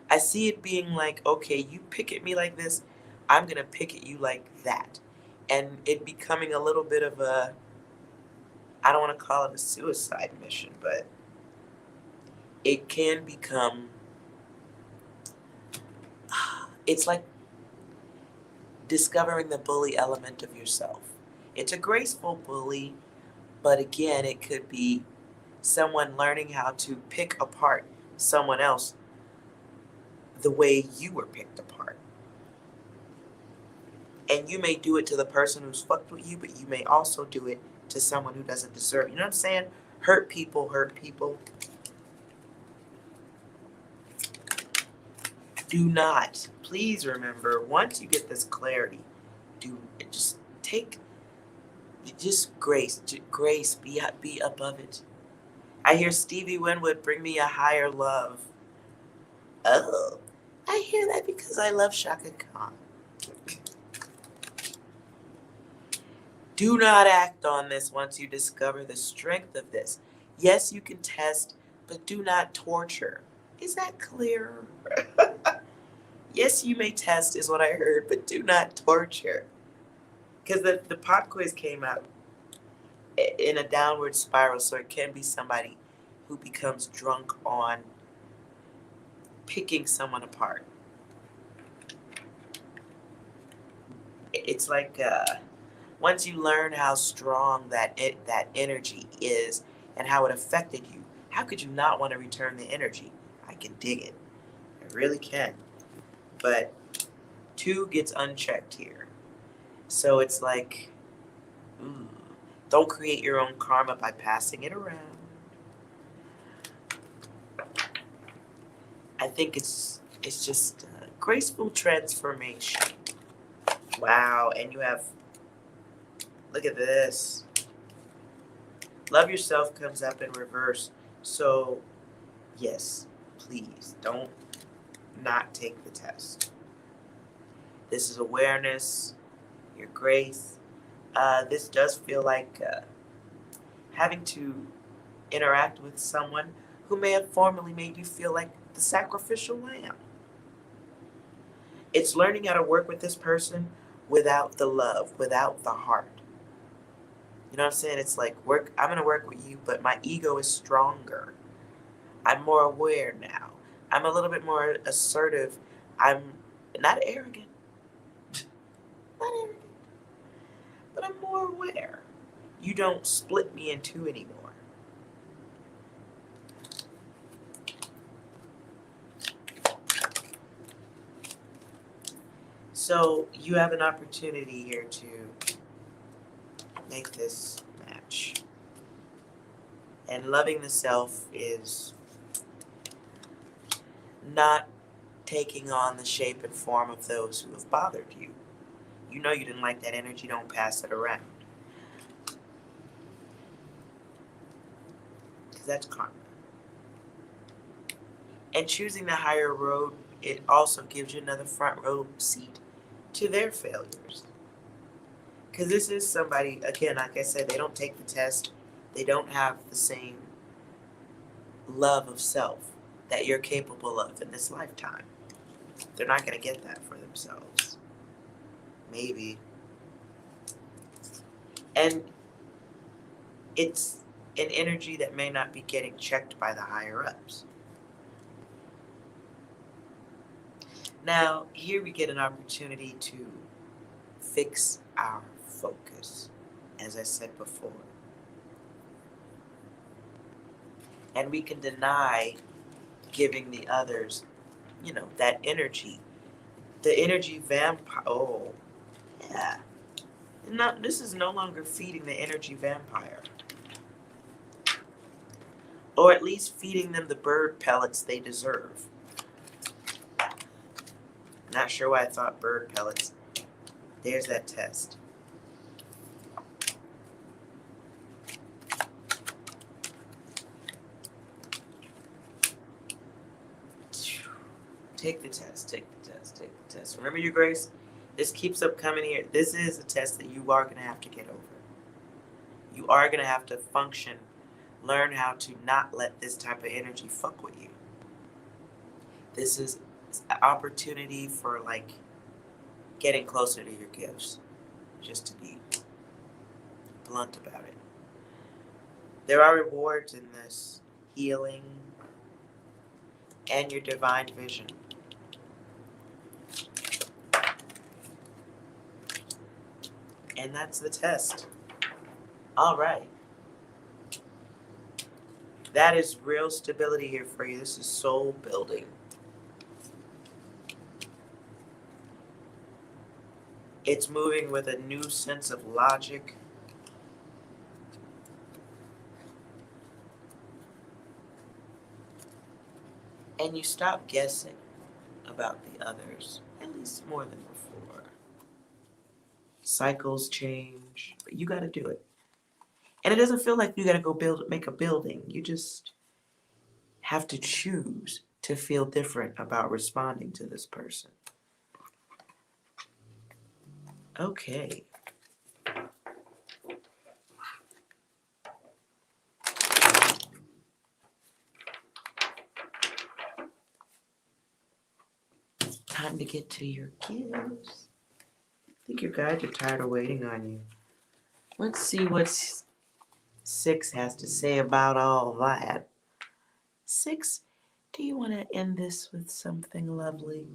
S1: I see it being like, okay, you pick at me like this, I'm going to pick at you like that. And it becoming a little bit of a, I don't want to call it a suicide mission, but it can become, it's like discovering the bully element of yourself. It's a graceful bully, but again, it could be someone learning how to pick apart someone else the way you were picked apart. And you may do it to the person who's fucked with you, but you may also do it to someone who doesn't deserve it. You know what I'm saying? Hurt people hurt people. Do not, please remember, once you get this clarity, grace, be above it. I hear Stevie Winwood, bring me a higher love. Oh, I hear that because I love Shaka Khan. Do not act on this once you discover the strength of this. Yes, you can test, but do not torture. Is that clear? Yes, you may test is what I heard, but do not torture. Because the pop quiz came out in a downward spiral, so it can be somebody who becomes drunk on picking someone apart. It's like once you learn how strong that energy is and how it affected you, how could you not want to return the energy? I can dig it. I really can. But 2 gets unchecked here. So it's like, don't create your own karma by passing it around. I think it's just a graceful transformation. Wow, and you have, look at this. Love yourself comes up in reverse. So, yes, please don't not take the test. This is awareness, your grace. This does feel like having to interact with someone who may have formerly made you feel like the sacrificial lamb. It's learning how to work with this person without the love, without the heart. You know what I'm saying? It's like, I'm going to work with you, but my ego is stronger. I'm more aware now. I'm a little bit more assertive. I'm not arrogant. Not arrogant. But I'm more aware. You don't split me in 2 anymore. So you have an opportunity here to make this match. And loving the self is not taking on the shape and form of those who have bothered you. You know you didn't like that energy, don't pass it around. Because that's karma. And choosing the higher road, it also gives you another front row seat to their failures. Because this is somebody, again, like I said, they don't take the test. They don't have the same love of self that you're capable of in this lifetime. They're not going to get that for themselves. Maybe. And it's an energy that may not be getting checked by the higher ups. Now, here we get an opportunity to fix our focus, as I said before. And we can deny giving the others, you know, that energy. The energy vampire. Oh, yeah. No, this is no longer feeding the energy vampire. Or at least feeding them the bird pellets they deserve. Not sure why I thought bird pellets. There's that test. Take the test, take the test, take the test. Remember, your grace, this keeps up coming here. This is a test that you are going to have to get over. You are going to have to function, learn how to not let this type of energy fuck with you. This is an opportunity for, like, getting closer to your gifts, just to be blunt about it. There are rewards in this healing and your divine vision. And that's the test. All right. That is real stability here for you. This is soul building. It's moving with a new sense of logic. And you stop guessing about the others, at least more than before. Cycles change, but you got to do it. And it doesn't feel like you got to go make a building. You just have to choose to feel different about responding to this person. Okay. Time to get to your gifts. I think your guides are tired of waiting on you. Let's see what 6 has to say about all that. 6, do you want to end this with something lovely?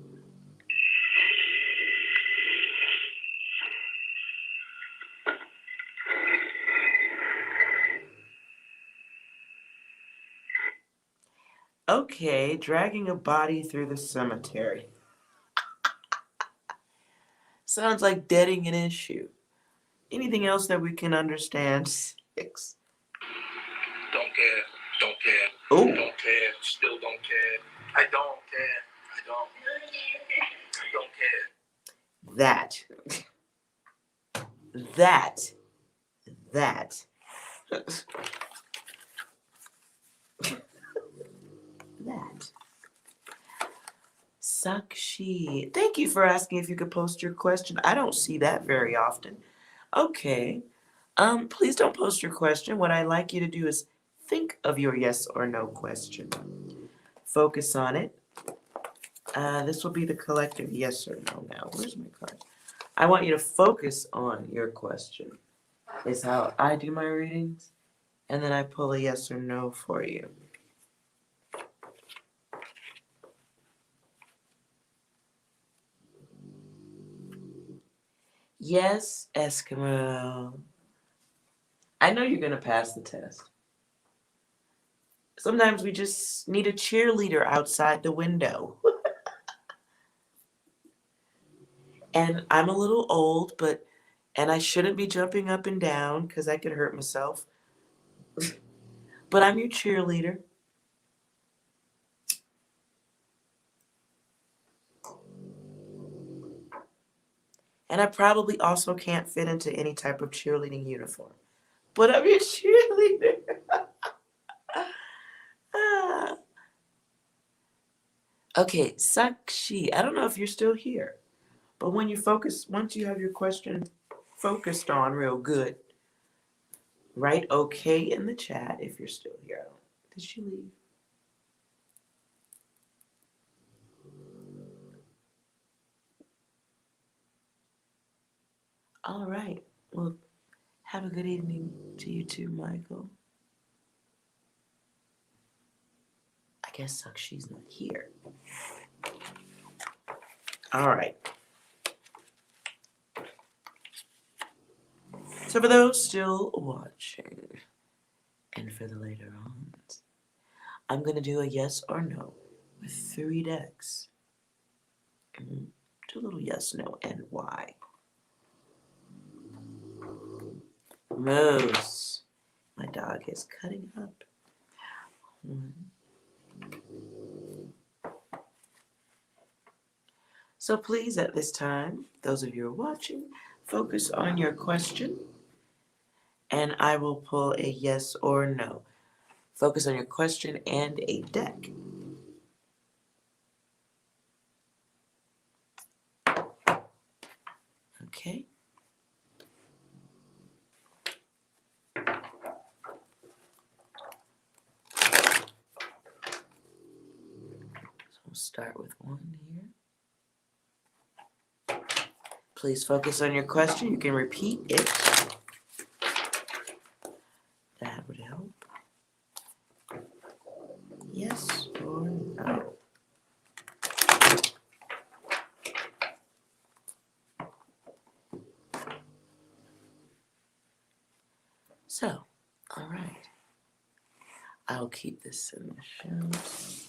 S1: Okay, dragging a body through the cemetery. Sounds like deading an issue. Anything else that we can understand? 6.
S2: Don't care. Don't care.
S1: Oh.
S2: Don't care. Still don't care. I don't care. I don't. I don't care.
S1: That. That. Sakshi. Thank you for asking if you could post your question. I don't see that very often. Okay. Please don't post your question. What I'd like you to do is think of your yes or no question. Focus on it. This will be the collective yes or no now. Where's my card? I want you to focus on your question. Is how I do my readings. And then I pull a yes or no for you. Yes, Eskimo. I know you're going to pass the test. Sometimes we just need a cheerleader outside the window. And I'm a little old, and I shouldn't be jumping up and down because I could hurt myself. But I'm your cheerleader. And I probably also can't fit into any type of cheerleading uniform. But I'm your cheerleader. Okay, Sakshi, I don't know if you're still here. But when you focus, once you have your question focused on real good, write okay in the chat if you're still here. Did she leave? All right. Well, have a good evening to you too, Michael. I guess Sakshi's not here. All right. So for those still watching, and for the later ons, I'm going to do a yes or no with 3 decks. Do a little yes, no, and why. Moose. My dog is cutting up. So please, at this time, those of you who are watching, focus on your question, and I will pull a yes or no. Focus on your question and a deck. Okay. So we'll start with 1 here. Please focus on your question. You can repeat it. That would help. Yes or no? So, all right. I'll keep this in the shelves.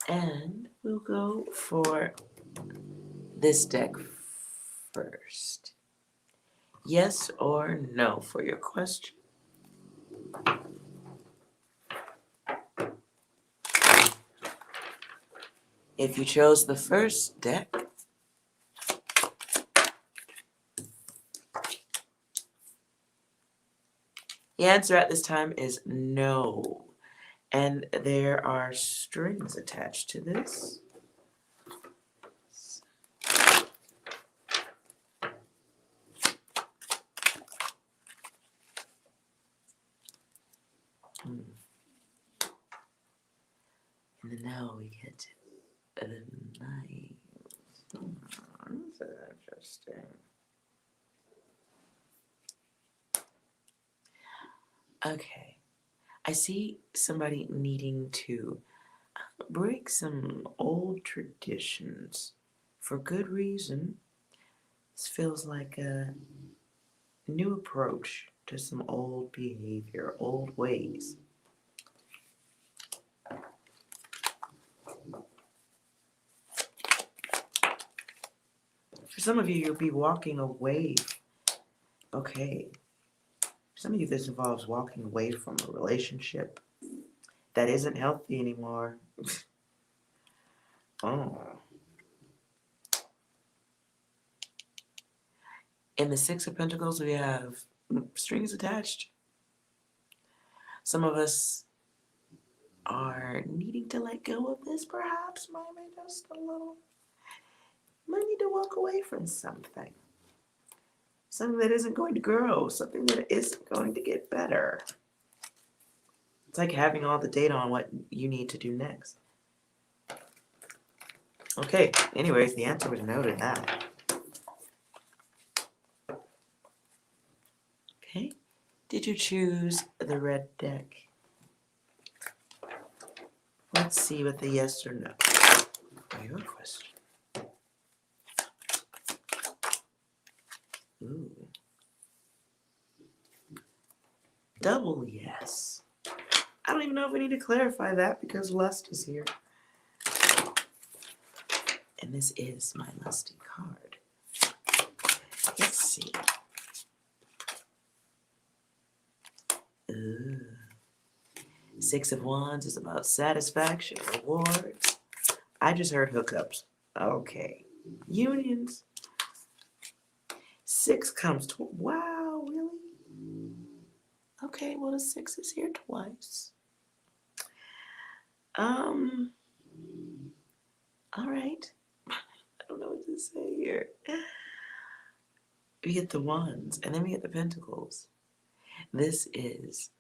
S1: And we'll go for this deck first. Yes or no for your question. If you chose the first deck, the answer at this time is no. And there are strings attached to this. And then now we get to the knives. This is interesting. Okay. I see somebody needing to break some old traditions for good reason. This feels like a new approach to some old behavior, old ways. For some of you, you'll be walking away. Okay. For some of you, this involves walking away from a relationship that isn't healthy anymore. Oh. In the 6 of Pentacles, we have strings attached. Some of us are needing to let go of this, perhaps, maybe just a little. Might need to walk away from something. Something that isn't going to grow, something that isn't going to get better. It's like having all the data on what you need to do next. Okay, anyways, the answer was no to that. Okay, did you choose the red deck? Let's see what the yes or no. Your question. Ooh. Double yes. I don't even know if we need to clarify that because lust is here. And this is my lusty card. Let's see. Ooh. 6 of Wands is about satisfaction, rewards. I just heard hookups. Okay. Unions. 6 comes to, wow, really? Okay, well the 6 is here twice. All right. I don't know what to say here. We get the Wands, and then we get the Pentacles. This is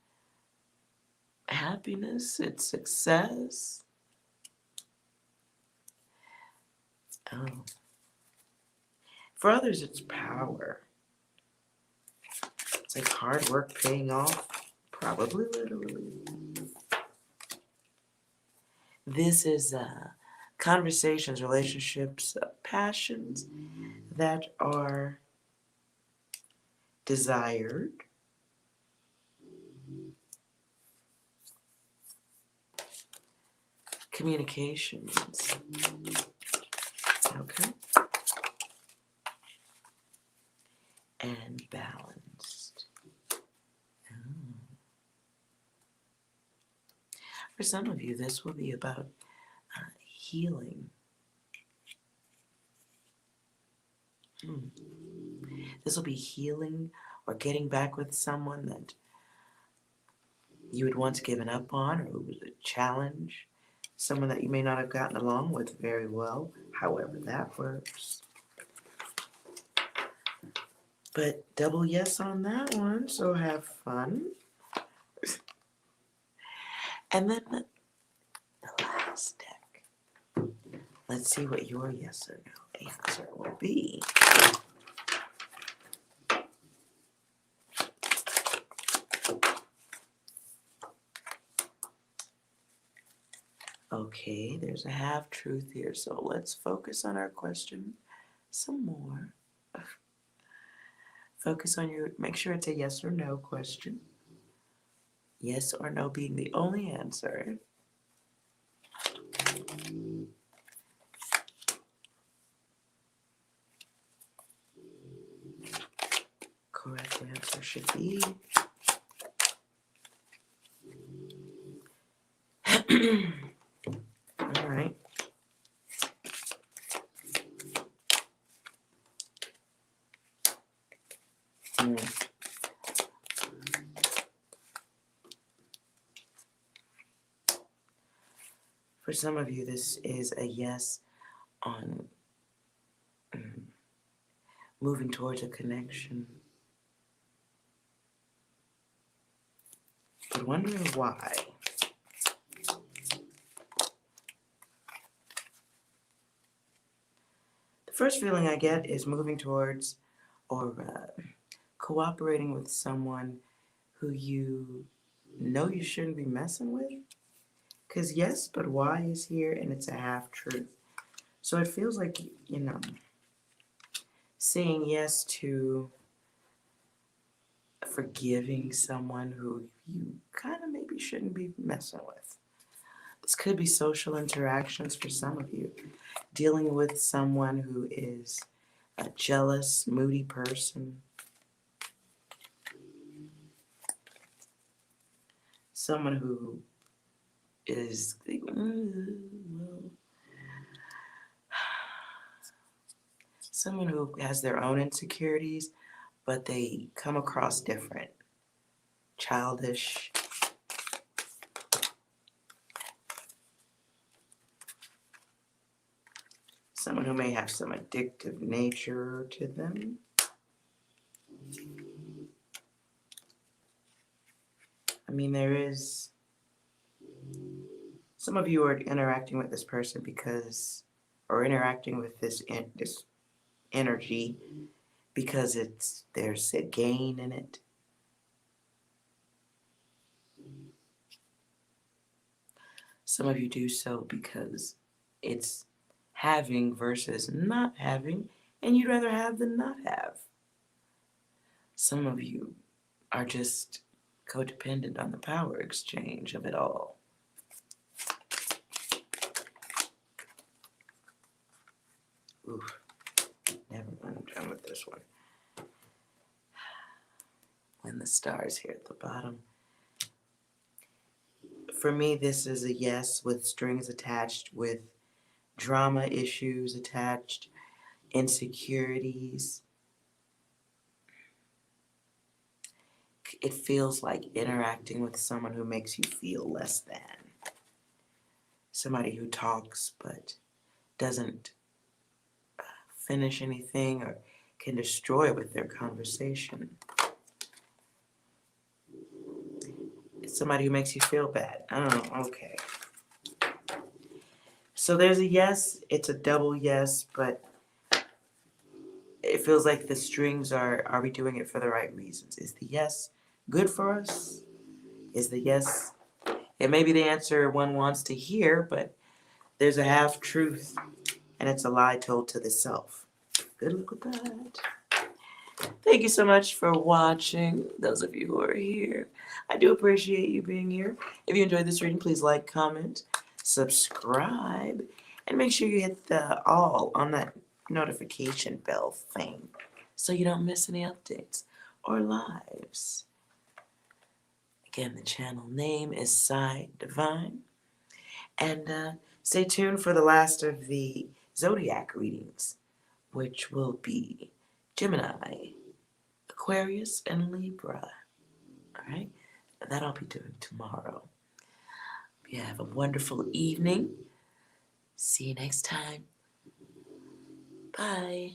S1: happiness, it's success. Oh. For others, it's power. It's like hard work paying off, probably literally. This is conversations, relationships, passions that are desired communications. Okay. And balanced. Oh. For some of you, this will be about healing. This will be healing or getting back with someone that you had once given up on, or who was a challenge. Someone that you may not have gotten along with very well, however that works. But double yes on that one, so have fun. And then the last deck. Let's see what your yes or no answer will be. Okay, there's a half truth here, so let's focus on our question some more. Focus on your, make sure it's a yes or no question. Yes or no being the only answer. Correct answer should be all right. For some of you, this is a yes on moving towards a connection, but wondering why. The first feeling I get is moving towards or cooperating with someone who you know you shouldn't be messing with. Because yes, but why is here, and it's a half truth. So it feels like, you know, saying yes to forgiving someone who you kind of maybe shouldn't be messing with. This could be social interactions for some of you. Dealing with someone who is a jealous, moody person. Someone who is, someone who has their own insecurities, but they come across different. Childish. Someone who may have some addictive nature to them. I mean, there is... Some of you are interacting with this person because... Or interacting with this energy because there's a gain in it. Some of you do so because it's having versus not having, and you'd rather have than not have. Some of you are just codependent on the power exchange of it all. Oof, never mind, I'm done with this one. And the stars here at the bottom. For me, this is a yes with strings attached, with drama issues attached, insecurities. It feels like interacting with someone who makes you feel less than. Somebody who talks but doesn't finish anything or can destroy with their conversation. It's somebody who makes you feel bad. Oh, okay. So there's a yes, it's a double yes, but it feels like the strings are we doing it for the right reasons? Is the yes good for us? Is the yes, it may be the answer one wants to hear, but there's a half truth and it's a lie told to the self. Good luck with that. Thank you so much for watching, those of you who are here. I do appreciate you being here. If you enjoyed this reading, please like, comment, subscribe, and make sure you hit the all on that notification bell thing so you don't miss any updates or lives. Again, the channel name is Psi Divine. And stay tuned for the last of the zodiac readings, which will be Gemini, Aquarius, and Libra. All right? That I'll be doing tomorrow. You have a wonderful evening. See you next time. Bye.